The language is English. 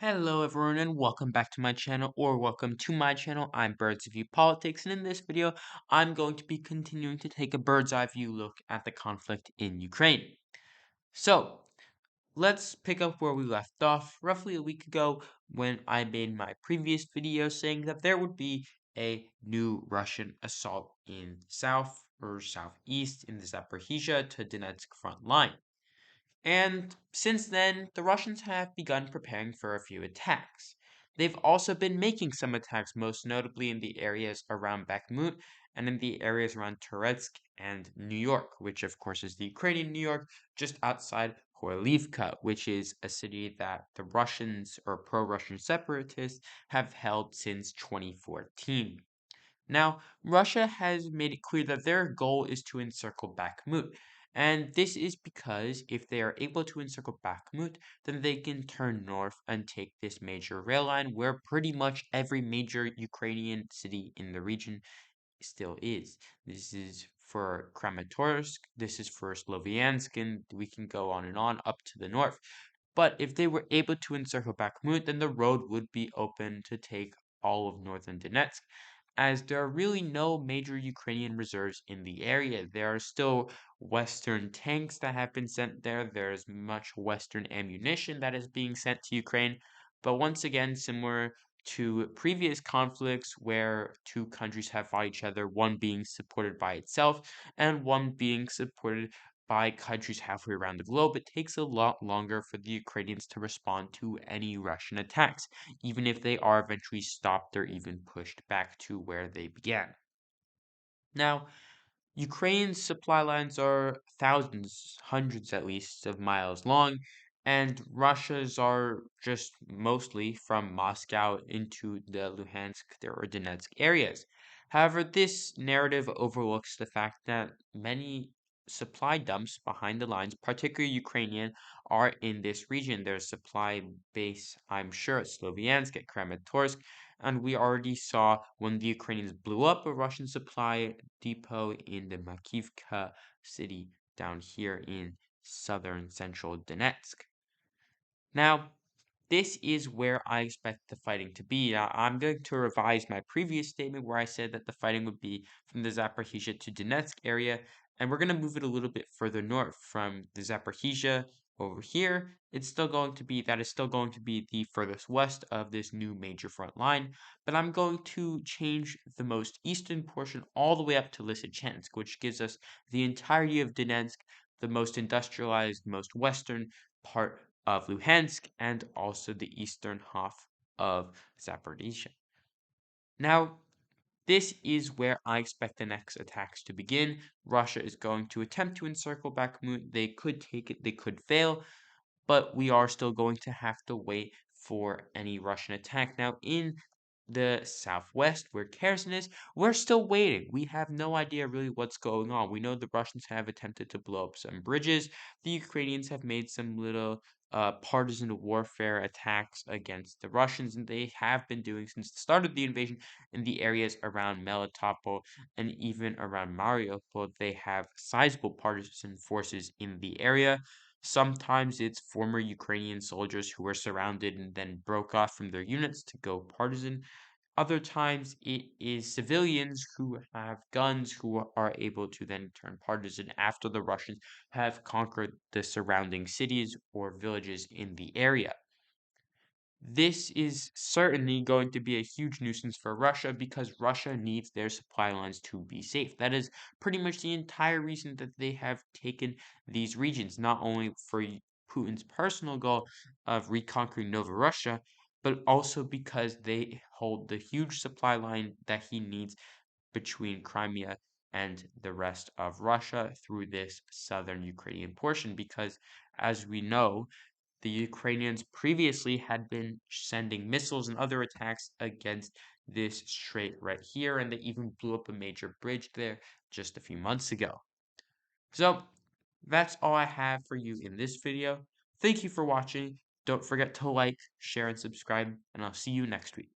Hello everyone and welcome back to my channel or welcome to my channel. I'm Birds of View Politics, and in this video I'm going to be continuing to take a bird's eye view look at the conflict in Ukraine. So let's pick up where we left off roughly a week ago when I made my previous video saying that there would be a new Russian assault in south or southeast in the Zaporizhia to Donetsk front line. And since then, the Russians have begun preparing for a few attacks. They've also been making some attacks, most notably in the areas around Bakhmut and in the areas around Toretsk and New York, which of course is the Ukrainian New York, just outside Horlivka, which is a city that the Russians or pro-Russian separatists have held since 2014. Now, Russia has made it clear that their goal is to encircle Bakhmut, and this is because if they are able to encircle Bakhmut, then they can turn north and take this major rail line where pretty much every major Ukrainian city in the region still is. This is for Kramatorsk, this is for Sloviansk, and we can go on and on up to the north. But if they were able to encircle Bakhmut, then the road would be open to take all of northern Donetsk, as there are really no major Ukrainian reserves in the area. There are still Western tanks that have been sent there. There's much Western ammunition that is being sent to Ukraine. But once again, similar to previous conflicts where two countries have fought each other, one being supported by itself and one being supported by countries halfway around the globe, it takes a lot longer for the Ukrainians to respond to any Russian attacks, even if they are eventually stopped or even pushed back to where they began. Now, Ukraine's supply lines are thousands, hundreds at least, of miles long, and Russia's are just mostly from Moscow into the Luhansk or Donetsk areas. However, this narrative overlooks the fact that many supply dumps behind the lines, particularly Ukrainian, are in this region. There's supply base, I'm sure, at Sloviansk, at Kramatorsk, and we already saw when the Ukrainians blew up a Russian supply depot in the Makivka city down here in southern central Donetsk. Now, this is where I expect the fighting to be. I'm going to revise my previous statement where I said that the fighting would be from the Zaporizhia to Donetsk area, and we're going to move it a little bit further north from the Zaporizhia over here. That is still going to be the furthest west of this new major front line, but I'm going to change the most eastern portion all the way up to Lysychansk, which gives us the entirety of Donetsk, the most industrialized, most western part of Luhansk, and also the eastern half of Zaporizhia. Now, this is where I expect the next attacks to begin. Russia is going to attempt to encircle Bakhmut. They could take it, they could fail, but we are still going to have to wait for any Russian attack. Now, in the southwest, where Kherson is, we're still waiting. We have no idea really what's going on. We know the Russians have attempted to blow up some bridges. The Ukrainians have made some little partisan warfare attacks against the Russians, and they have been doing since the start of the invasion in the areas around Melitopol and even around Mariupol. They have sizable partisan forces in the area. Sometimes it's former Ukrainian soldiers who were surrounded and then broke off from their units to go partisan. Other times it is civilians who have guns who are able to then turn partisan after the Russians have conquered the surrounding cities or villages in the area. This is certainly going to be a huge nuisance for Russia because Russia needs their supply lines to be safe. That is pretty much the entire reason that they have taken these regions, not only for Putin's personal goal of reconquering Nova Russia, but also because they hold the huge supply line that he needs between Crimea and the rest of Russia through this southern Ukrainian portion. Because, as we know, the Ukrainians previously had been sending missiles and other attacks against this strait right here, and they even blew up a major bridge there just a few months ago. So, that's all I have for you in this video. Thank you for watching. Don't forget to like, share, and subscribe, and I'll see you next week.